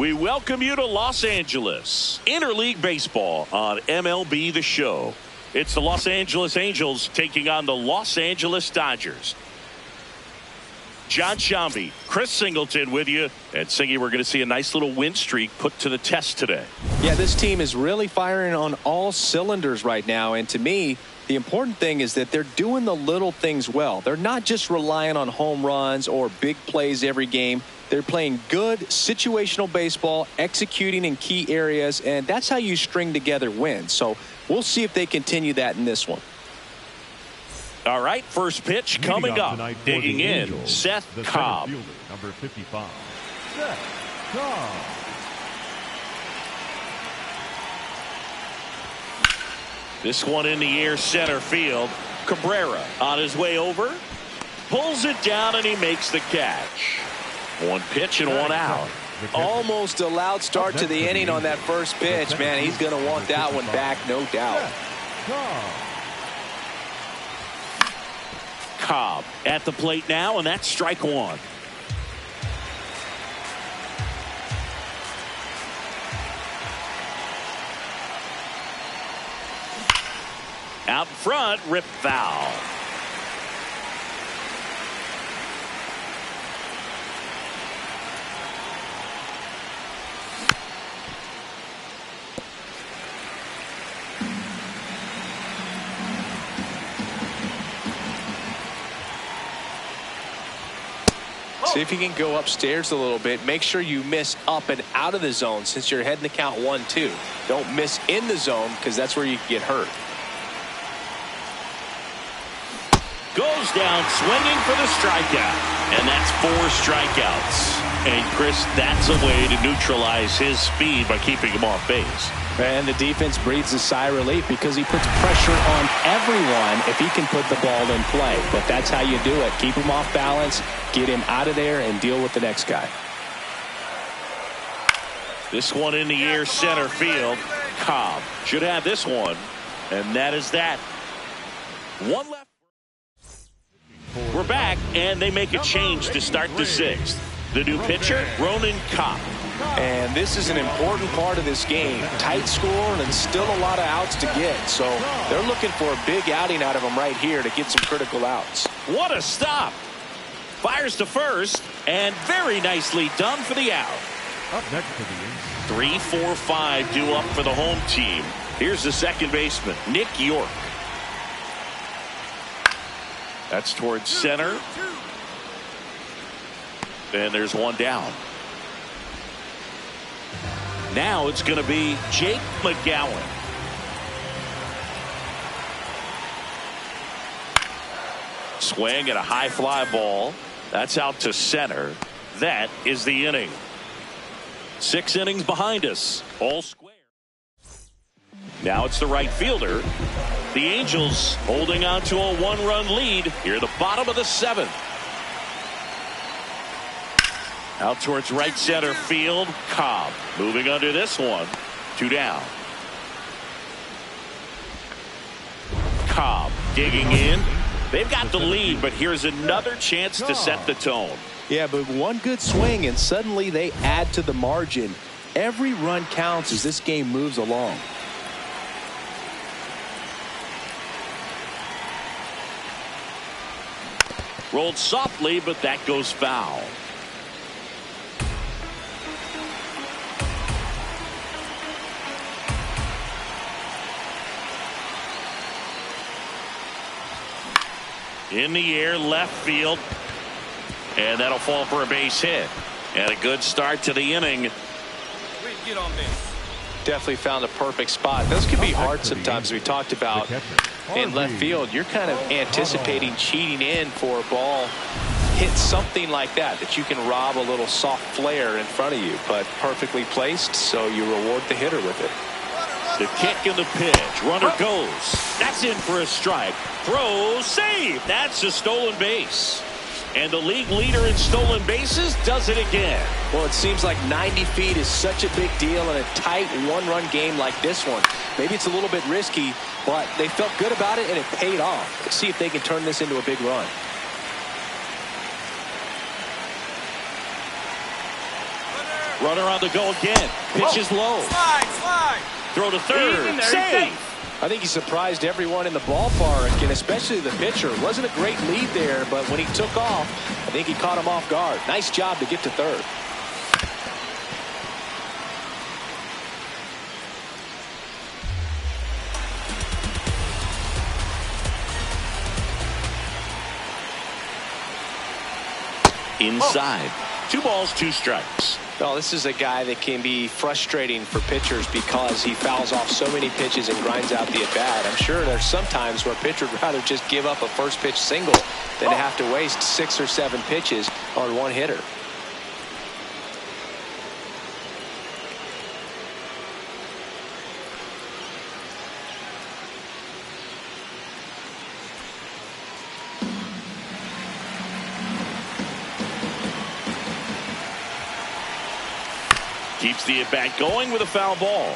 We welcome you to Los Angeles. Interleague Baseball on MLB The Show. It's the Los Angeles Angels taking on the Los Angeles Dodgers. John Shambi, Chris Singleton with you. And Singy, we're going to see a nice little win streak put to the test today. Yeah, this team is really firing on all cylinders right now. And to me, the important thing is that they're doing the little things well. They're not just relying on home runs or big plays every game. They're playing good situational baseball, executing in key areas, and that's how you string together wins. So we'll see if they continue that in this one. All right, first pitch coming up. Digging in, Szen Cobb. Number 55, Szen Cobb. This one in the air, center field. Cabrera on his way over. Pulls it down, and he makes the catch. One pitch and one out. Almost a loud start to the inning on that first pitch. Man, he's going to want that one back, no doubt. Cobb at the plate now, and that's strike one. Out in front, rip foul. See if you can go upstairs a little bit. Make sure you miss up and out of the zone since you're heading to count 1-2. Don't miss in the zone because that's where you can get hurt. Goes down swinging for the strikeout. And that's 4 strikeouts. And Chris, that's a way to neutralize his speed by keeping him off base. And the defense breathes a sigh of relief because he puts pressure on everyone if he can put the ball in play. But that's how you do it. Keep him off balance, get him out of there, and deal with the next guy. This one in the air, center field. Cobb should have this one. And that is that. One left. We're back, and they make a change to start the 6th. The new pitcher, Ronan Kopp. And this is an important part of this game. Tight score and still a lot of outs to get. So they're looking for a big outing out of him right here to get some critical outs. What a stop. Fires to first, and very nicely done for the out. Up next for the 3, 4, 5 due up for the home team. Here's the second baseman, Nick York. That's towards center. And there's one down. Now it's going to be Jake McGowan. Swing at a high fly ball. That's out to center. That is the inning. 6 innings behind us. All square. Now it's the right fielder. The Angels holding on to a 1-run lead here at the bottom of the 7th. Out towards right center field. Cobb moving under this one. 2 down. Cobb digging in. They've got the lead, but here's another chance to set the tone. Yeah, but one good swing and suddenly they add to the margin. Every run counts as this game moves along. Rolled softly, but that goes foul. In the air, left field. And that'll fall for a base hit. And a good start to the inning. Get on base. Definitely found a perfect spot. Those can be hard sometimes. We talked about in left field. You're kind of anticipating cheating in for a ball. Hit something like that you can rob a little soft flare in front of you. But perfectly placed, so you reward the hitter with it. The kick and the pitch. Runner goes. That's in for a strike. Throw, save. That's a stolen base. And the league leader in stolen bases does it again. Well, it seems like 90 feet is such a big deal in a tight 1-run game like this one. Maybe it's a little bit risky, but they felt good about it and it paid off. Let's see if they can turn this into a big run. Runner on the go again. Pitch is low. Slide. Throw to third. Save. I think he surprised everyone in the ballpark, and especially the pitcher. Wasn't a great lead there, but when he took off, I think he caught him off guard. Nice job to get to third. Inside. 2 balls, 2 strikes. Well, this is a guy that can be frustrating for pitchers because he fouls off so many pitches and grinds out the at-bat. I'm sure there's some times where a pitcher would rather just give up a first pitch single than to have to waste 6 or 7 pitches on one hitter. Keeps the at-bat going with a foul ball.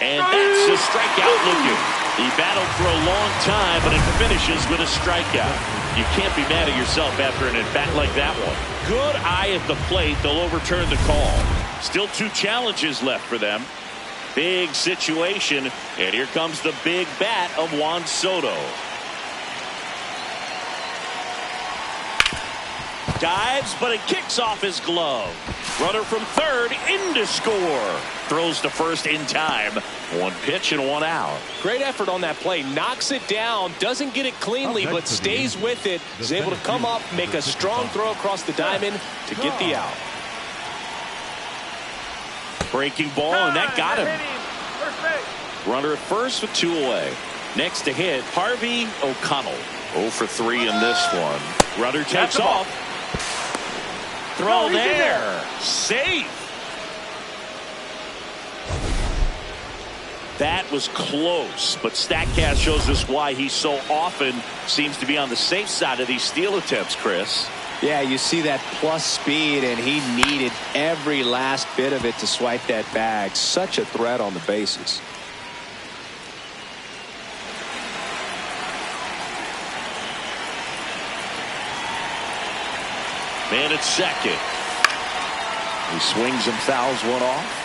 And that's a strikeout looking. He battled for a long time, but it finishes with a strikeout. You can't be mad at yourself after an at-bat like that one. Good eye at the plate. They'll overturn the call. Still 2 challenges left for them. Big situation, and here comes the big bat of Juan Soto. Dives, but it kicks off his glove. Runner from third in to score. Throws to first in time. 1 pitch and 1 out. Great effort on that play. Knocks it down. Doesn't get it cleanly, but stays with it. Is able to come up, make a strong throw across the diamond to get the out. Breaking ball, and that got him. Runner at first with 2 away. Next to hit, Harvey O'Connell. 0 for 3 in this one. Runner takes off. Throw there. Safe. That was close, but StatCast shows us why he so often seems to be on the safe side of these steal attempts, Chris. Yeah, you see that plus speed, and he needed every last bit of it to swipe that bag. Such a threat on the bases. Man at second. He swings and fouls one off.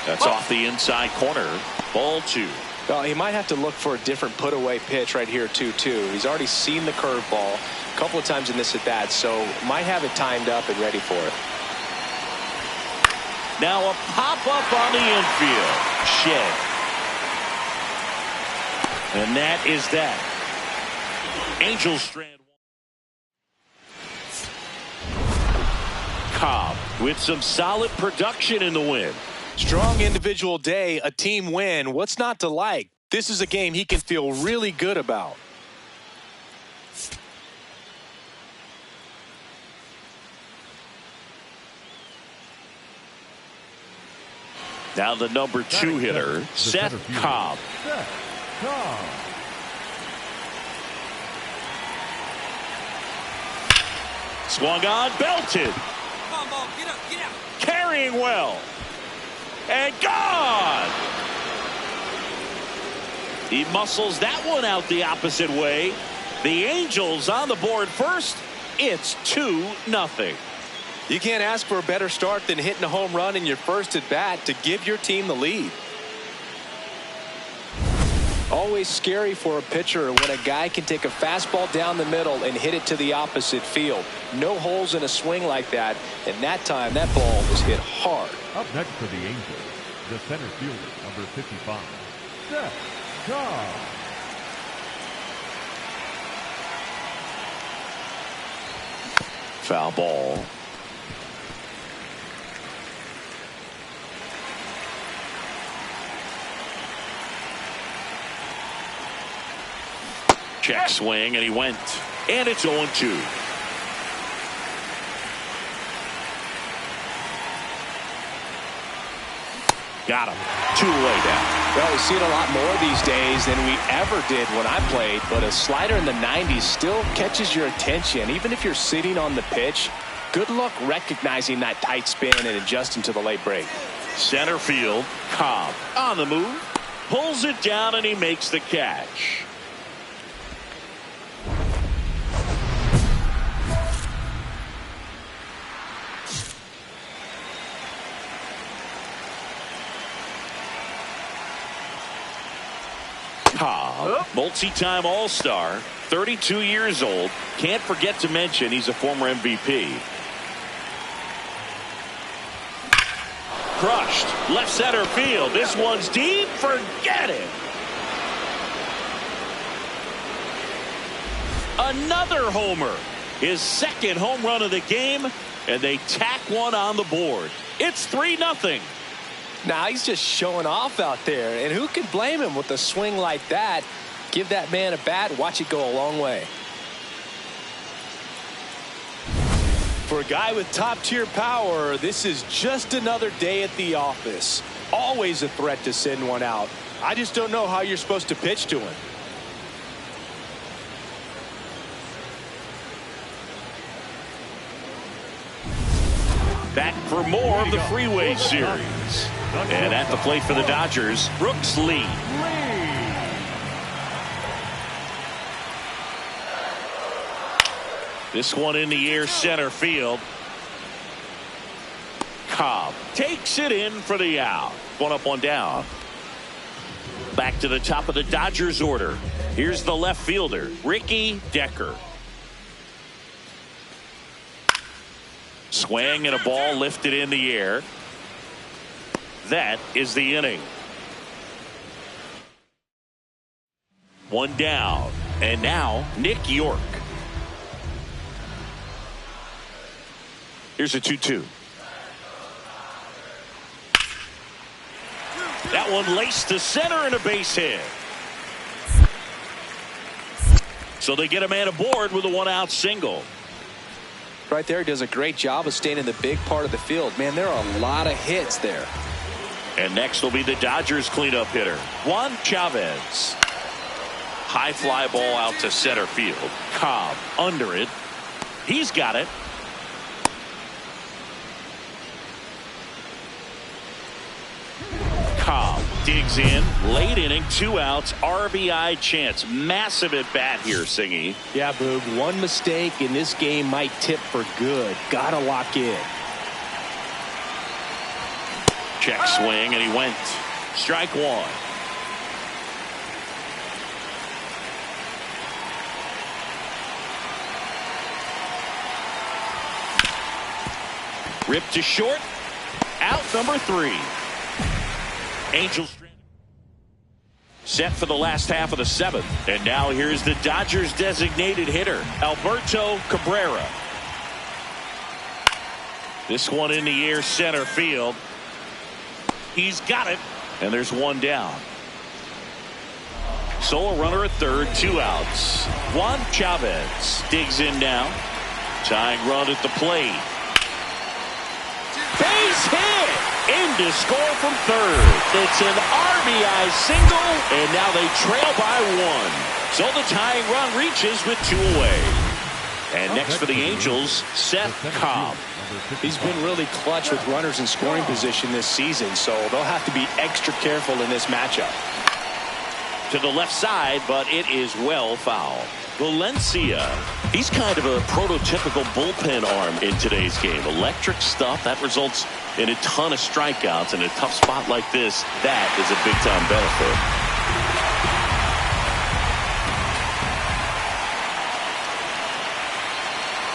That's off the inside corner. Ball 2. Well, he might have to look for a different put-away pitch right here, 2-2. He's already seen the curveball a couple of times in this at-bat, so might have it timed up and ready for it. Now a pop-up on the infield. Shed. And that is that. Angels strand. Cobb with some solid production in the win. Strong individual day, a team win. What's not to like? This is a game he can feel really good about. Now the number 2 hitter, Szen Cobb. Swung on, belted. Come on, ball. Get up, get out. Carrying well. And gone. He muscles that one out the opposite way. The Angels on the board first. It's 2-0. You can't ask for a better start than hitting a home run in your first at bat to give your team the lead. Always scary for a pitcher when a guy can take a fastball down the middle and hit it to the opposite field. No holes in a swing like that, and that time that ball was hit hard. Up next for the Angels, the center fielder, number 55, Szen Cobb. Foul ball. Check swing, and he went. And it's 0-2. Got him. 2 away down. Well, we see it a lot more these days than we ever did when I played, but a slider in the 90s still catches your attention. Even if you're sitting on the pitch, Good luck recognizing that tight spin and adjusting to the late break. Center field, Cobb on the move, pulls it down, and he makes the catch. Cobb, multi-time All-Star, 32 years old. Can't forget to mention he's a former MVP. Crushed, left center field. This one's deep. Forget it. Another homer. His second home run of the game, and they tack one on the board. It's 3-0. Now he's just showing off out there, and who can blame him with a swing like that? Give that man a bat, watch it go a long way. For a guy with top-tier power, this is just another day at the office. Always a threat to send one out. I just don't know how you're supposed to pitch to him. Back for more of the Freeway Series. And at the plate for the Dodgers, Brooks Lee. This one in the air, center field. Cobb takes it in for the out. One up, one down. Back to the top of the Dodgers order. Here's the left fielder, Ricky Decker. Swing and a ball lifted in the air. That is the inning. One down. And now Nick York. Here's a 2-2. That one laced to center and a base hit. So they get a man aboard with a one-out single. Right there, does a great job of staying in the big part of the field. Man, there are a lot of hits there. And next will be the Dodgers cleanup hitter, Juan Chavez. High fly ball out to center field. Cobb under it. He's got it. Cobb digs in, late inning, 2 outs, RBI chance. Massive at bat here, Singy. Yeah, Boog, one mistake in this game might tip for good. Gotta lock in. Check swing, and he went. Strike one. Ripped to short. Out number 3. Angels set for the last half of the 7th. And now here's the Dodgers designated hitter, Alberto Cabrera. This one in the air, center field. He's got it. And there's one down. Solo runner at third, 2 outs. Juan Chavez digs in now. Tying run at the plate. Base hit! In to score from third. It's an RBI single, and now they trail by 1. So the tying run reaches with 2 away. And next for the Angels, Szen Cobb. He's been really clutch with runners in scoring position this season, so they'll have to be extra careful in this matchup. To the left side, but it is well fouled. Valencia, he's kind of a prototypical bullpen arm in today's game. Electric stuff that results in a ton of strikeouts. In a tough spot like this, that is a big-time benefit.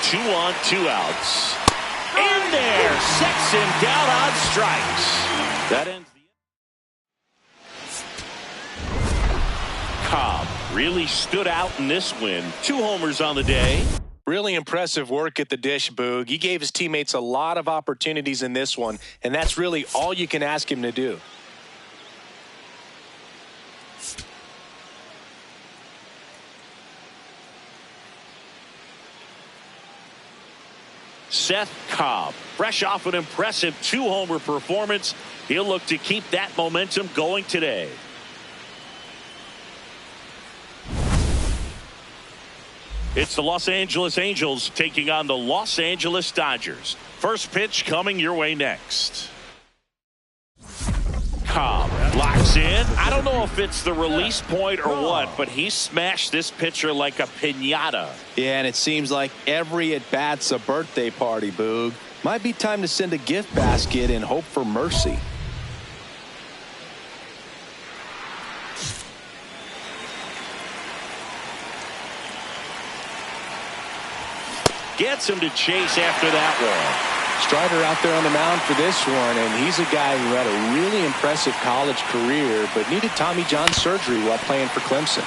2 on, 2 outs. In there, sets him down on strikes. That ends the Cobb really stood out in this win. 2 homers on the day. Really impressive work at the dish, Boog. He gave his teammates a lot of opportunities in this one, and that's really all you can ask him to do. Szen Cobb, fresh off an impressive 2-homer performance. He'll look to keep that momentum going today. It's the Los Angeles Angels taking on the Los Angeles Dodgers. First pitch coming your way next. Cobb locks in. I don't know if it's the release point or what, but he smashed this pitcher like a piñata. Yeah, and it seems like every at-bat's a birthday party, Boog. Might be time to send a gift basket and hope for mercy. Gets him to chase after that one. Strider out there on the mound for this one, and he's a guy who had a really impressive college career but needed Tommy John surgery while playing for Clemson.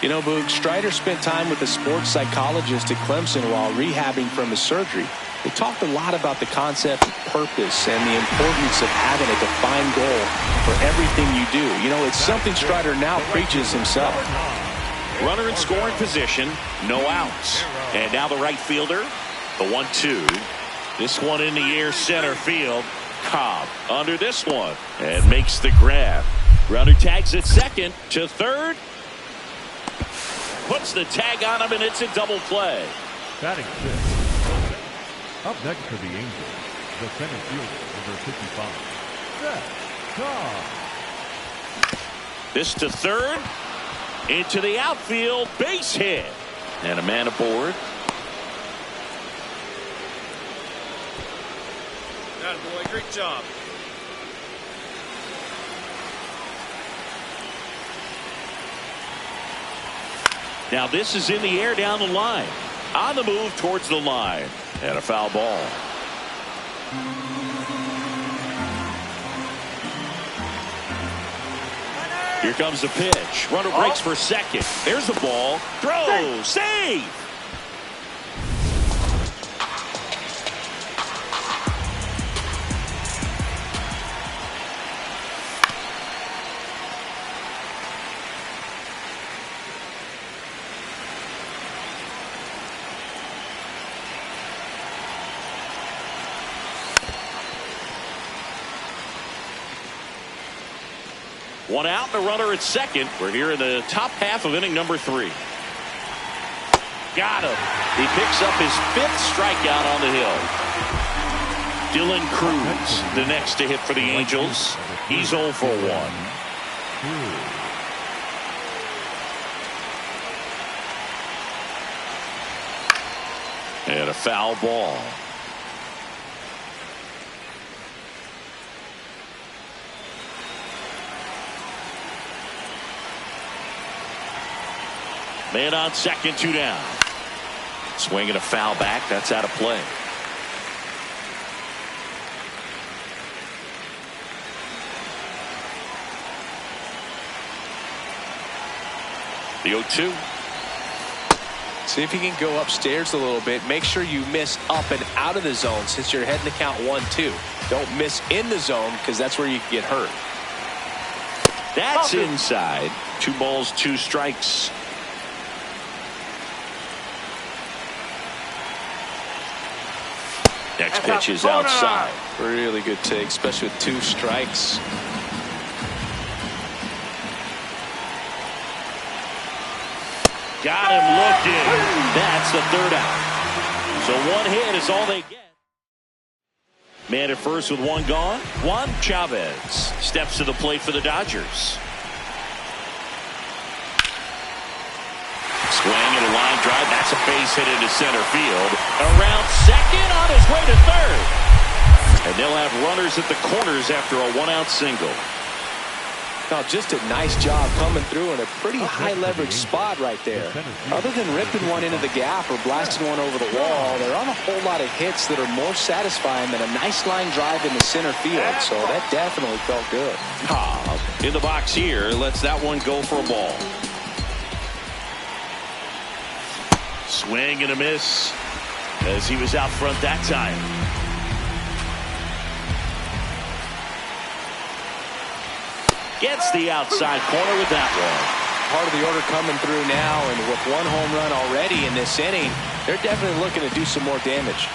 You know, Boog, Strider spent time with a sports psychologist at Clemson while rehabbing from his surgery. They talked a lot about the concept of purpose and the importance of having a defined goal for everything you do. You know, it's something Strider now preaches himself. Runner in scoring position, no outs. And now the right fielder. The 1-2. This one in the air center field. Cobb under this one and makes the grab. Runner tags at second to third. Puts the tag on him, and it's a double play. Batting fifth. Up next for the Angels, the center fielder, number 55, Szen Cobb. This to third. Into the outfield. Base hit. And a man aboard. Boy, great job. Now this is in the air down the line. On the move towards the line. And a foul ball. Here comes the pitch. Runner breaks for second. There's the ball. Throw. Save. One out and a runner at second. We're here in the top half of inning number 3. Got him. He picks up his 5th strikeout on the hill. Dylan Cruz, the next to hit for the Angels. He's 0 for 1. And a foul ball. Man on second, 2 down. Swinging a foul back. That's out of play. The 0-2. See if you can go upstairs a little bit. Make sure you miss up and out of the zone since you're heading to count 1-2. Don't miss in the zone because that's where you can get hurt. That's inside. 2 balls, 2 strikes. Next pitch is outside. Really good take, especially with 2 strikes. Got him looking. That's the 3rd out. So 1 hit is all they get. Man at first with 1 gone. Juan Chavez steps to the plate for the Dodgers. Swing and a line drive. That's a base hit into center field. Around second, on his way to third. And they'll have runners at the corners after a 1-out single. Now, just a nice job coming through in a pretty high leverage spot right there. Other than ripping one into the gap or blasting one over the wall, there aren't a whole lot of hits that are more satisfying than a nice line drive in the center field. So that definitely felt good. Cobb in the box here lets that one go for a ball. Swing and a miss as he was out front that time. Gets the outside corner with that one. Part of the order coming through now, and with 1 home run already in this inning, they're definitely looking to do some more damage.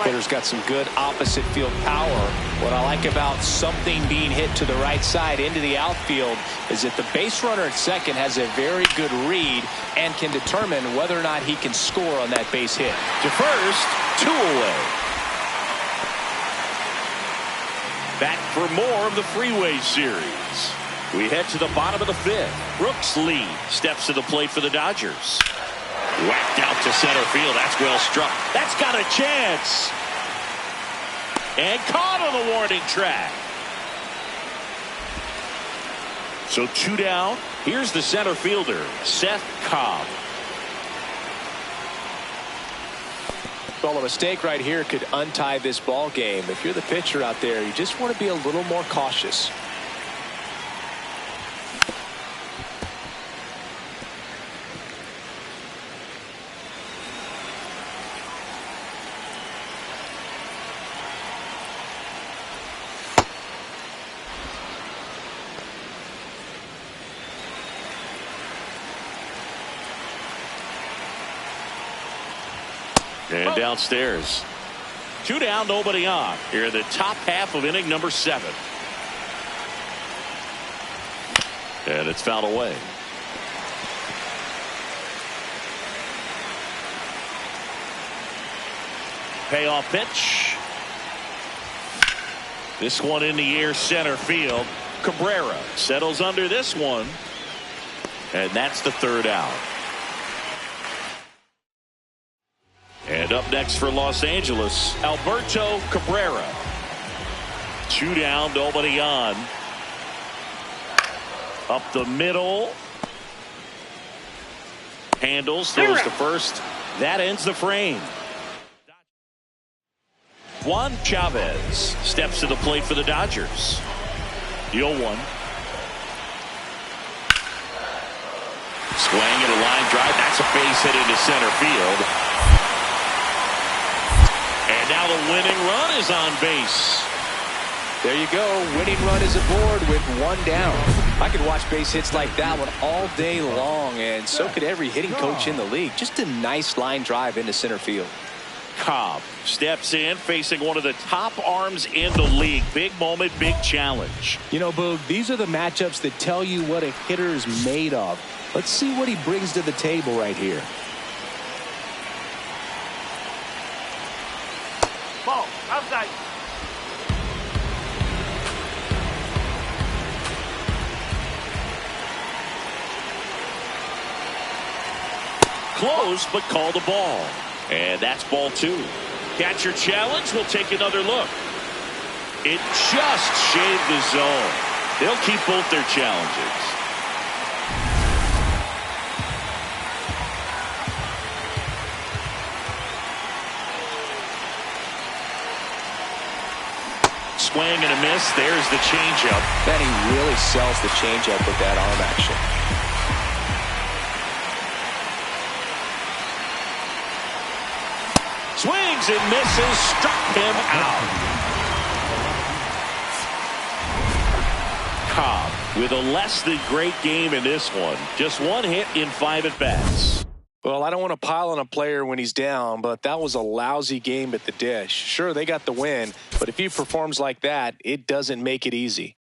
Hitter's got some good opposite field power. What I like about something being hit to the right side into the outfield is that the base runner at second has a very good read and can determine whether or not he can score on that base hit. To first, 2 away. Back for more of the Freeway Series. We head to the bottom of the 5th. Brooks Lee steps to the plate for the Dodgers. Whacked out to center field. That's well struck. That's got a chance. And caught on the warning track. So 2 down. Here's the center fielder, Szen Cobb. Well, a mistake right here could untie this ball game. If you're the pitcher out there, you just want to be a little more cautious. And downstairs. 2 down, nobody on. Here in the top half of inning number 7. And it's fouled away. Payoff pitch. This one in the air, center field. Cabrera settles under this one. And that's the 3rd out. And up next for Los Angeles, Alberto Cabrera. 2 down, nobody on. Up the middle. Handles, throws to first. That ends the frame. Juan Chavez steps to the plate for the Dodgers. The 0-1. Swing and a line drive. That's a base hit into center field. And now the winning run is on base. There you go. Winning run is aboard with 1 down. I could watch base hits like that one all day long, and so could every hitting coach in the league. Just a nice line drive into center field. Cobb steps in, facing one of the top arms in the league. Big moment, big challenge. You know, Boog, these are the matchups that tell you what a hitter is made of. Let's see what he brings to the table right here. Ball, outside. Close, but called a ball. And that's ball 2. Catcher challenge. We'll take another look. It just shaved the zone. They'll keep both their challenges. Swing and a miss. There's the changeup. Then he really sells the changeup with that arm action. Swings and misses. Struck him out. Cobb with a less than great game in this one. Just 1 hit in 5 at-bats. Well, I don't want to pile on a player when he's down, but that was a lousy game at the dish. Sure, they got the win, but if he performs like that, it doesn't make it easy.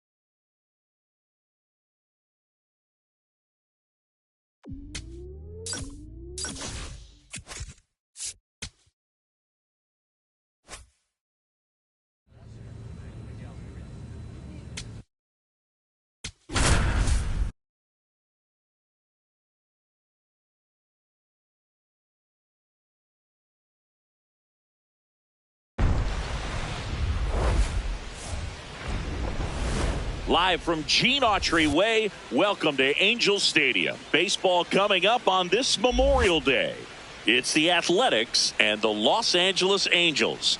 Live from Gene Autry Way, welcome to Angels Stadium. Baseball coming up on this Memorial Day. It's the Athletics and the Los Angeles Angels.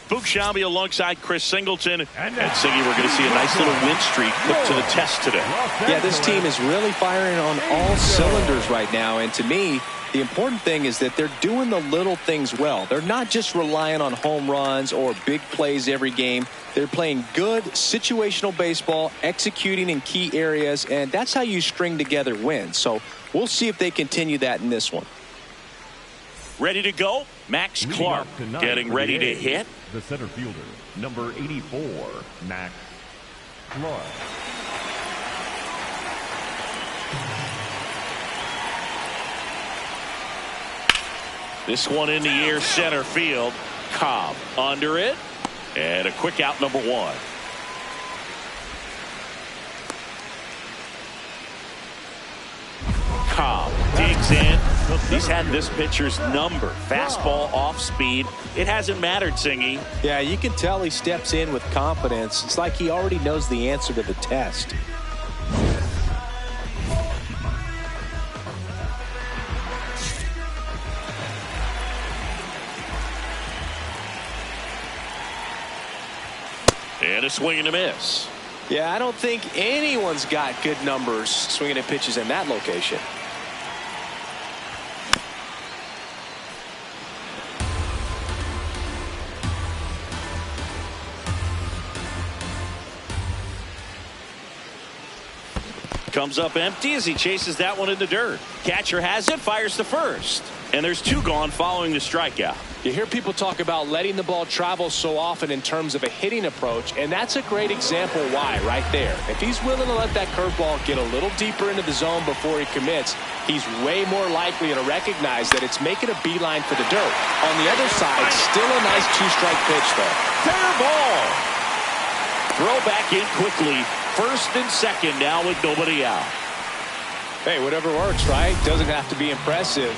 Boog Sciambi alongside Chris Singleton. And Siggy, we're going to see a nice little win streak put to the test today. Yeah, this team is really firing on all cylinders right now. And to me, the important thing is that they're doing the little things well. They're not just relying on home runs or big plays every game. They're playing good situational baseball, executing in key areas, and that's how you string together wins. So we'll see if they continue that in this one. Ready to go. Max Leading Clark off tonight getting for ready the to A's, hit. The center fielder, number 84, Max Clark. This one in the air, center field. Cobb under it. And a quick out, number 1. Cobb digs in. He's had this pitcher's number. Fastball off speed. It hasn't mattered, Singy. Yeah, you can tell he steps in with confidence. It's like he already knows the answer to the test. And a swing and a miss. Yeah, I don't think anyone's got good numbers swinging at pitches in that location. Comes up empty as he chases that one in the dirt. Catcher has it, fires to first. And there's 2 gone following the strikeout. You hear people talk about letting the ball travel so often in terms of a hitting approach, and that's a great example why right there. If he's willing to let that curveball get a little deeper into the zone before he commits, he's way more likely to recognize that it's making a beeline for the dirt. On the other side, still a nice 2-strike pitch, though. Fair ball. Throw back in quickly. First and second now with nobody out. Hey, whatever works, right? Doesn't have to be impressive.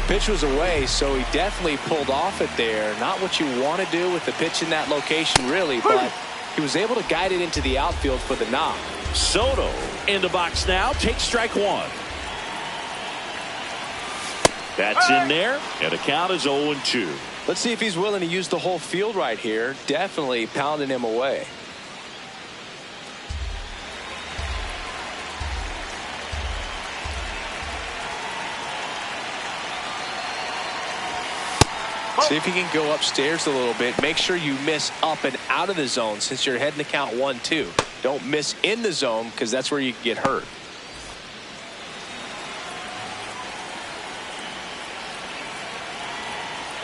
Pitch was away, so he definitely pulled off it there. Not what you want to do with the pitch in that location, really, but he was able to guide it into the outfield for the knock. Soto in the box now. Takes strike 1. That's in there, and the count is 0-2. Let's see if he's willing to use the whole field right here. Definitely pounding him away. See if you can go upstairs a little bit. Make sure you miss up and out of the zone since you're heading to count 1-2. Don't miss in the zone because that's where you can get hurt.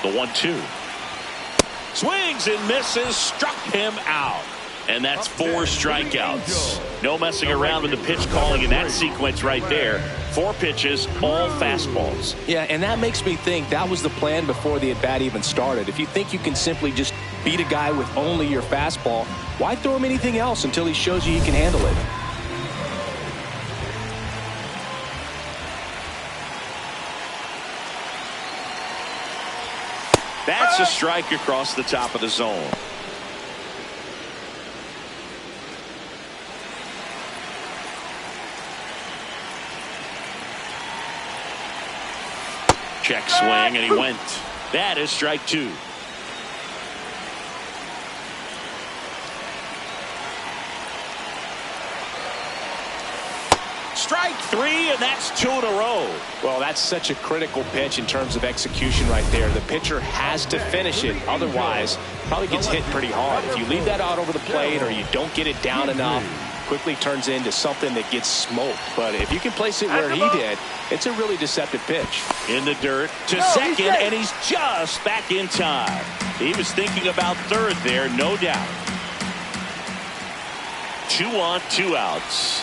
The 1-2. Swings and misses. Struck him out. And that's 4 strikeouts. No messing around with the pitch calling in that sequence right there. 4 pitches, all fastballs. Yeah, and that makes me think that was the plan before the at-bat even started. If you think you can simply just beat a guy with only your fastball, why throw him anything else until he shows you he can handle it? That's a strike across the top of the zone. Check swing, and he went. That is strike 2. Strike 3, and that's 2 in a row. Well, that's such a critical pitch in terms of execution right there. The pitcher has to finish it. Otherwise, probably gets hit pretty hard. If you leave that out over the plate or you don't get it down enough, quickly turns into something that gets smoked. But if you can place it where he did, it's a really deceptive pitch. In the dirt to second, and he's just back in time. He was thinking about third there, no doubt. 2 on, 2 outs.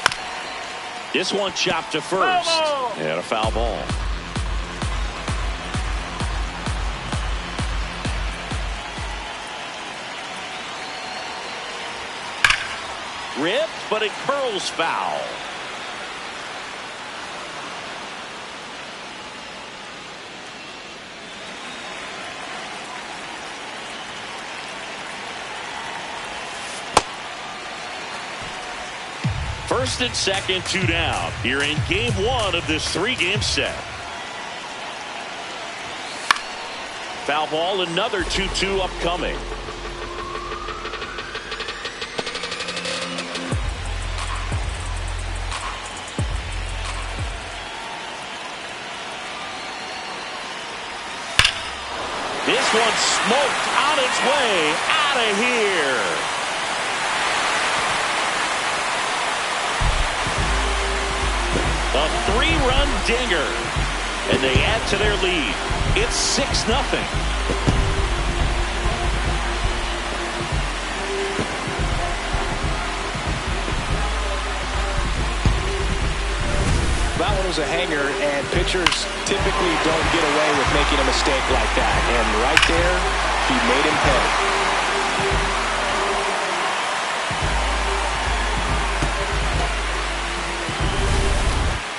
This one chopped to first. And a foul ball. Ripped, but it curls foul. First and second, 2 down. Here in game 1 of this 3-game set. Foul ball, another 2-2 upcoming. This one smoked on its way out of here. A 3-run dinger. and they add to their lead. It's 6-0. That one was a hanger, and pitchers typically don't get away with making a mistake like that. And right there, he made him pay.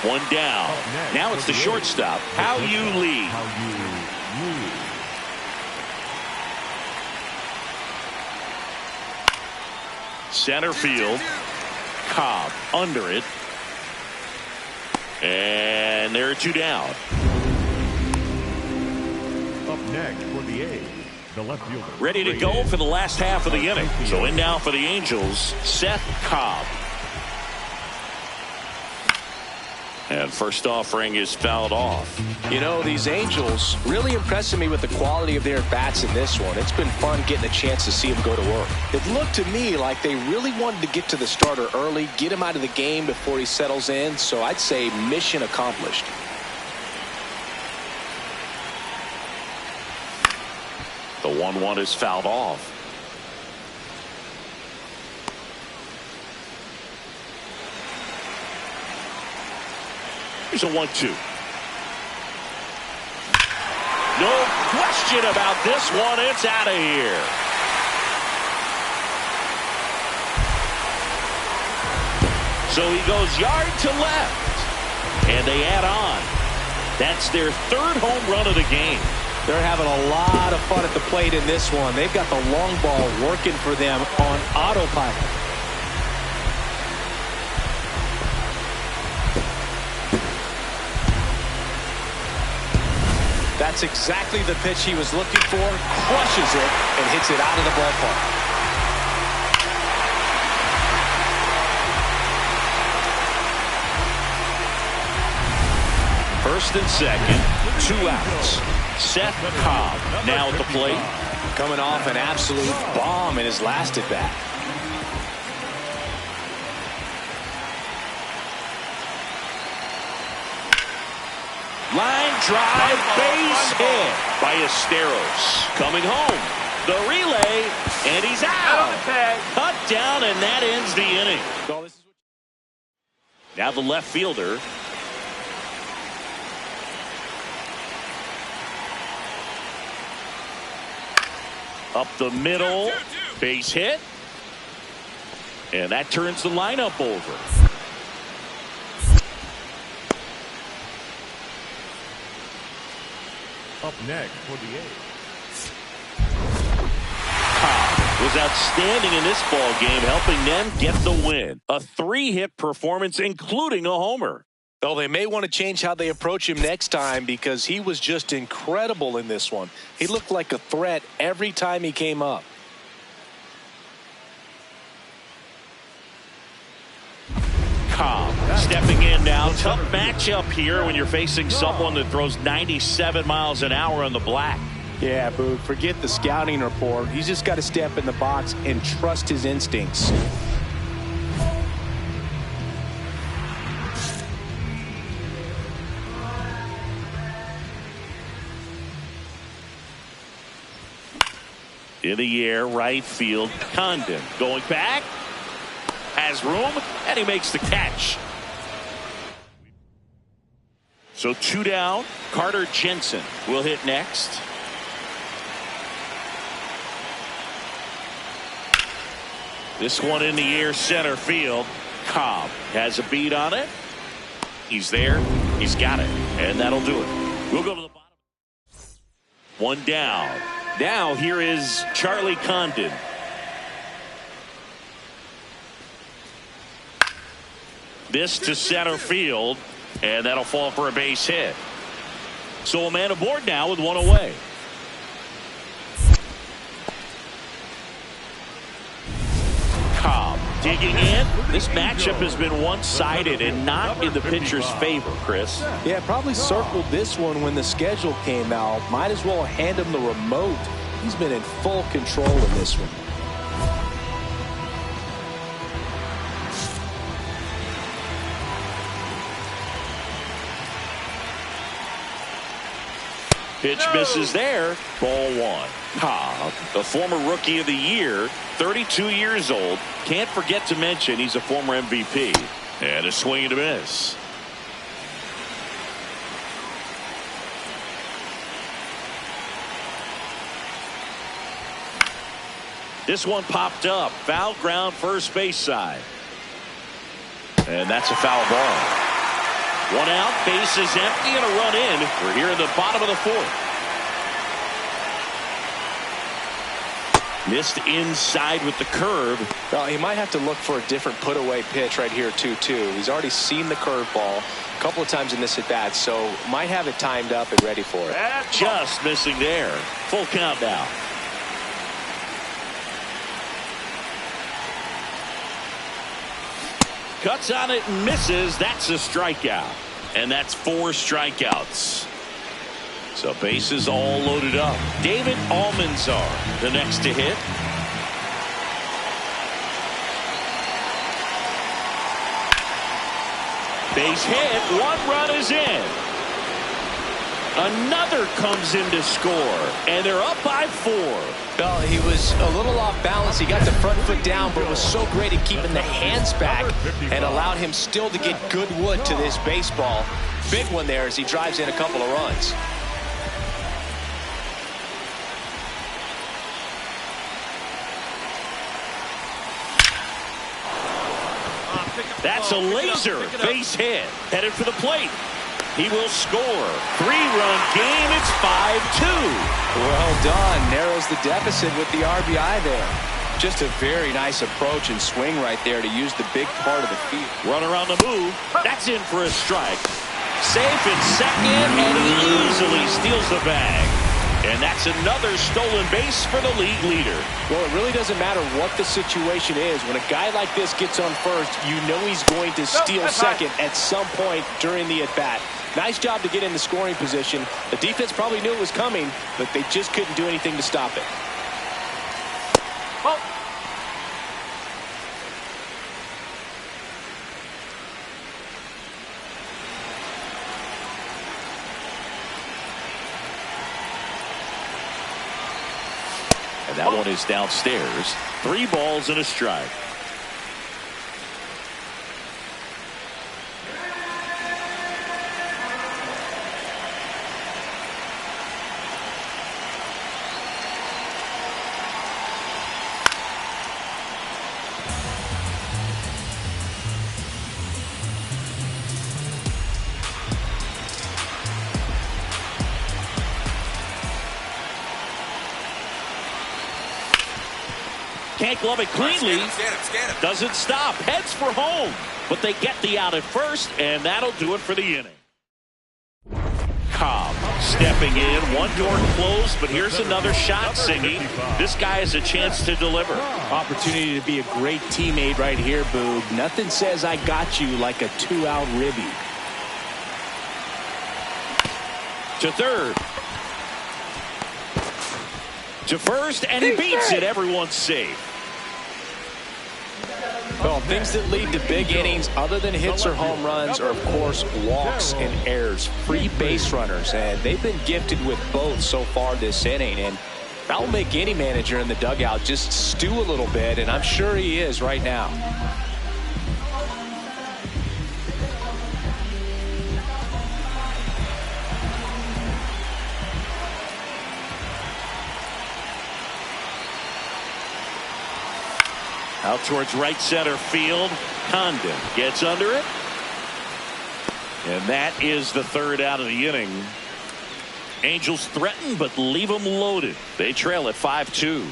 One down. Now it's the shortstop. How you lead. Center field. Cobb under it. And there are 2 down. Up next for the A's, the left fielder. Ready to go for the last half of the inning. So in now for the Angels, Szen Cobb. And first offering is fouled off. You know, these Angels really impressing me with the quality of their bats in this one. It's been fun getting a chance to see them go to work. It looked to me like they really wanted to get to the starter early, get him out of the game before he settles in. So I'd say mission accomplished. The 1-1 is fouled off. Here's a 1-2. No question about this one. It's out of here. So he goes yard to left. And they add on. That's their 3rd home run of the game. They're having a lot of fun at the plate in this one. They've got the long ball working for them on autopilot. That's exactly the pitch he was looking for. Crushes it and hits it out of the ballpark. First and second, 2 outs. Szen Cobb now at the plate. Coming off an absolute bomb in his last at bat. Line drive, base hit by Steroid. Coming home, the relay, and he's out. Cut down, and that ends the inning. Now the left fielder. Up the middle, base hit. And that turns the lineup over. Up next for the A's. Cobb was outstanding in this ball game, helping them get the win. A 3-hit performance, including a homer. Well, they may want to change how they approach him next time because he was just incredible in this one. He looked like a threat every time he came up. Cobb stepping in now. Tough matchup here when you're facing someone that throws 97 miles an hour on the black. Yeah, Boog, forget the scouting report. He's just got to step in the box and trust his instincts. In the air, right field, Condon going back. Has room, and he makes the catch. So 2 down. Carter Jensen will hit next. This one in the air, center field. Cobb has a beat on it. He's there. He's got it. And that'll do it. We'll go to the bottom. 1 down. Now here is Charlie Condon. This to center field, and that'll fall for a base hit. So a man aboard now with 1 away. Cobb digging in. This matchup has been one-sided and not in the pitcher's favor, Chris. Yeah, probably circled this one when the schedule came out. Might as well hand him the remote. He's been in full control in this one. Pitch misses there. Ball one. Cobb, the former Rookie of the Year, 32 years old. Can't forget to mention he's a former MVP. And a swing and a miss. This one popped up. Foul ground first base side. And that's a foul ball. One out, base is empty, and a run in. We're here in the bottom of the fourth. Missed inside with the curve. Well, he might have to look for a different put-away pitch right here, 2-2. He's already seen the curveball a couple of times in this at-bat, so might have it timed up and ready for it. Just missing there. Full count now. Cuts on it and misses. That's a strikeout. And that's 4 strikeouts. So bases all loaded up. David Almanzar, the next to hit. Base hit. 1 run is in. Another comes in to score. And they're up by 4. Well, he was a little off balance. He got the front foot down, but was so great at keeping the hands back and allowed him still to get good wood to this baseball. Big one there as he drives in a couple of runs. That's a laser base hit. Headed for the plate. He will score. 3-run game. It's 5-2. Well done. Narrows the deficit with the RBI there. Just a very nice approach and swing right there to use the big part of the field. Runner on the move. That's in for a strike. Safe at second, and he easily steals the bag. And that's another stolen base for the league leader. Well, it really doesn't matter what the situation is. When a guy like this gets on first, you know he's going to steal second at some point during the at-bat. Nice job to get in the scoring position. The defense probably knew it was coming, but they just couldn't do anything to stop it. And that one is downstairs. 3 balls and a strike. Can't glove it cleanly. Doesn't stop. Heads for home. But they get the out at first, and that'll do it for the inning. Cobb stepping in. One door closed, but here's another shot, Singy. This guy has a chance to deliver. Opportunity to be a great teammate right here, Boog. Nothing says I got you like a 2-out ribby. To third. To first, and he beats it. Everyone's safe. Well, things that lead to big innings other than hits or home runs are, of course, walks and errors, free base runners, and they've been gifted with both so far this inning. And that will make any manager in the dugout just stew a little bit, and I'm sure he is right now. Out towards right center field. Condon gets under it. And that is the 3rd out of the inning. Angels threaten, but leave them loaded. They trail at 5-2.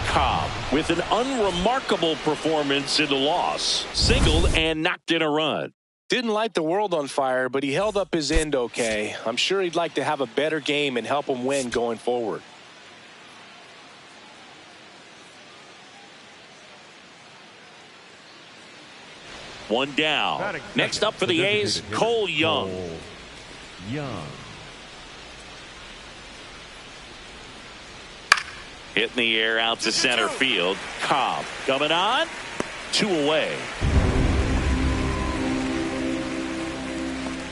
Cobb with an unremarkable performance in the loss. Singled and knocked in a run. Didn't light the world on fire, but he held up his end okay. I'm sure he'd like to have a better game and help him win going forward. One down. Next up for the A's, Cole Young. Hit in the air out to center field. Cobb coming on. 2 away.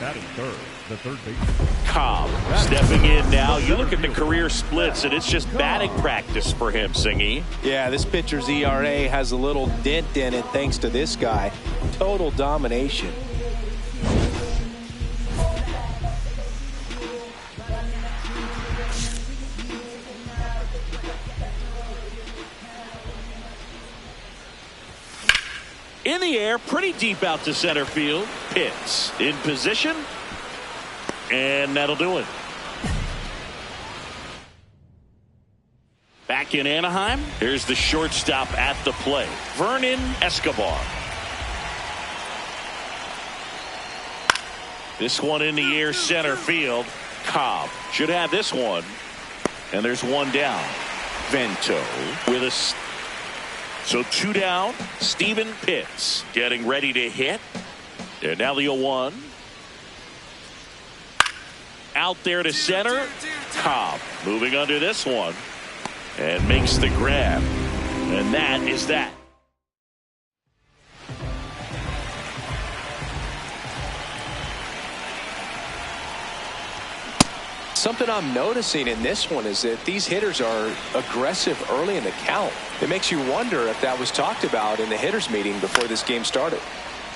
Batting third, the third baseman. Cobb stepping in now. You look at the career splits, and it's just batting practice for him, Singy. Yeah, this pitcher's ERA has a little dent in it thanks to this guy. Total domination. In the air, pretty deep out to center field. Pitts in position, and that'll do it. Back in Anaheim, here's the shortstop at the plate, Vernon Escobar. This one in the air, center field. Cobb should have this one, and there's one down. Vento with a... So two down. Steven Pitts getting ready to hit. And now the 0-1. Out there to center. Cobb moving under this one. And makes the grab. And that is that. Something I'm noticing in this one is that these hitters are aggressive early in the count. It makes you wonder if that was talked about in the hitters meeting before this game started.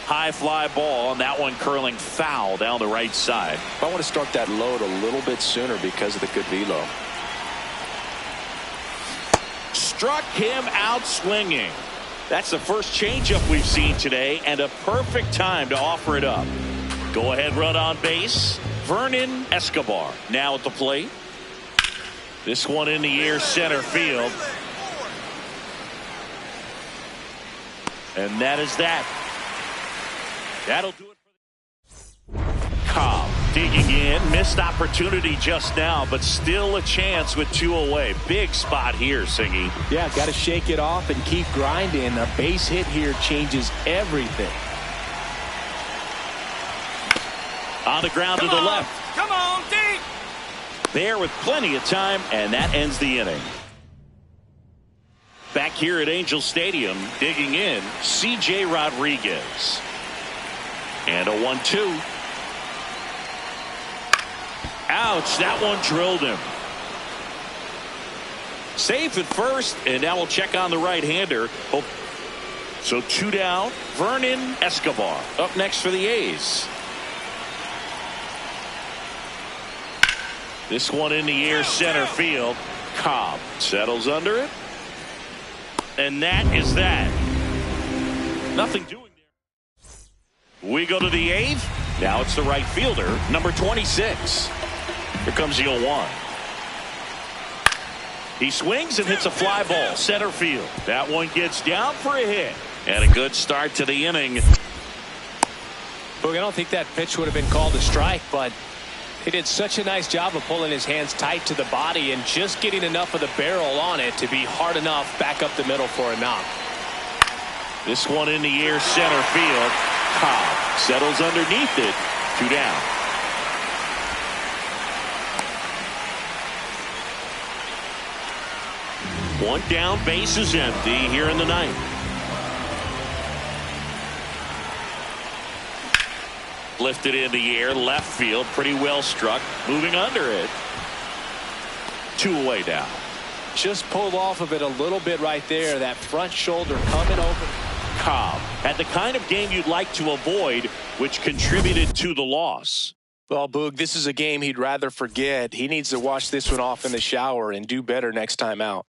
High fly ball, and that one curling foul down the right side. I want to start that load a little bit sooner because of the good velo. Struck him out swinging. That's the first changeup we've seen today, and a perfect time to offer it up. Go ahead run on base. Vernon Escobar now at the plate. This one in the air, center field. And that is that. That'll do it for Cobb digging in. Missed opportunity just now, but still a chance with two away. Big spot here, Singy. Yeah, got to shake it off and keep grinding. A base hit here changes everything. On the ground to the left. Come on, deep. There with plenty of time, and that ends the inning. Back here at Angels Stadium, digging in, C.J. Rodriguez. And a 1-2. Ouch, that one drilled him. Safe at first, and now we'll check on the right-hander. Oh, so two down. Vernon Escobar up next for the A's. This one in the air, center field. Cobb settles under it. And that is that. Nothing doing there. We go to the eighth. Now it's the right fielder, number 26. Here comes the 0-1. He swings and hits a fly ball, center field. That one gets down for a hit. And a good start to the inning. Look, I don't think that pitch would have been called a strike, but he did such a nice job of pulling his hands tight to the body and just getting enough of the barrel on it to be hard enough back up the middle for a knock. This one in the air, center field. Cobb settles underneath it. Two down. One down, base is empty here in the ninth. Lifted in the air, left field, pretty well struck, moving under it. Two away now. Just pulled off of it a little bit right there. That front shoulder coming over. Cobb had the kind of game you'd like to avoid, which contributed to the loss. Well, Boog, this is a game he'd rather forget. He needs to wash this one off in the shower and do better next time out.